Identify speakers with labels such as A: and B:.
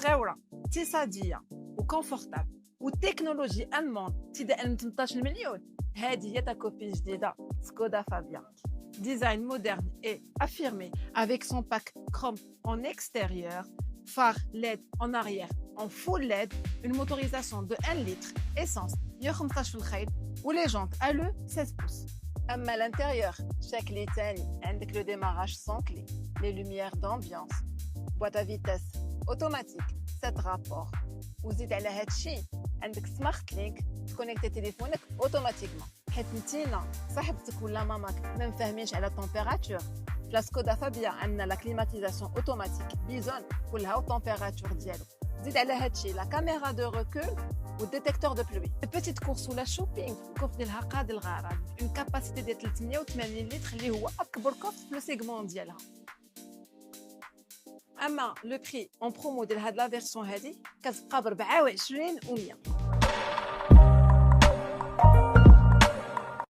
A: صغيره اقتصاديه وكونفورتابل وتكنولوجي المون ابتداء من 18 مليون. هذه هي تا كوبي جديده سكودا فابيا. Design moderne et affirmé avec son pack chrome en extérieur, phare LED en arrière en full LED, une motorisation de 1 litre, essence 115 في الخيل ou les jantes à le 16 pouces. أما l'intérieur, chaque clé تاني عندك le démarrage sans clé, les lumières d'ambiance, boîte à vitesse automatique 7 rapports. وزيد على هادشي عندك سمارت لينك تكونيكتي تليفونك اوتوماتيكمون. حيت نتينا صاحبتك ولا ماماك ما مفاهمينش على التمبيراتور، في لا سكودا فابيا عندنا لا كليماتيزاسيون اوتوماتيك بيزون كلها والتمبيراتور ديالو. زيد على هادشي لا كاميرا دو ريكول والديتيكتور دو بلوي. البيتيت كورس ولا شوبينغ كوف ديالها قاد الغرض، اون كاباسيتي ديال 380 لتر اللي هو اكبر كوف في لو سيغمون ديالها. اما لو بري اون برومو ديال هاد لا فيرسون هادي كتبقى ب 24 و100.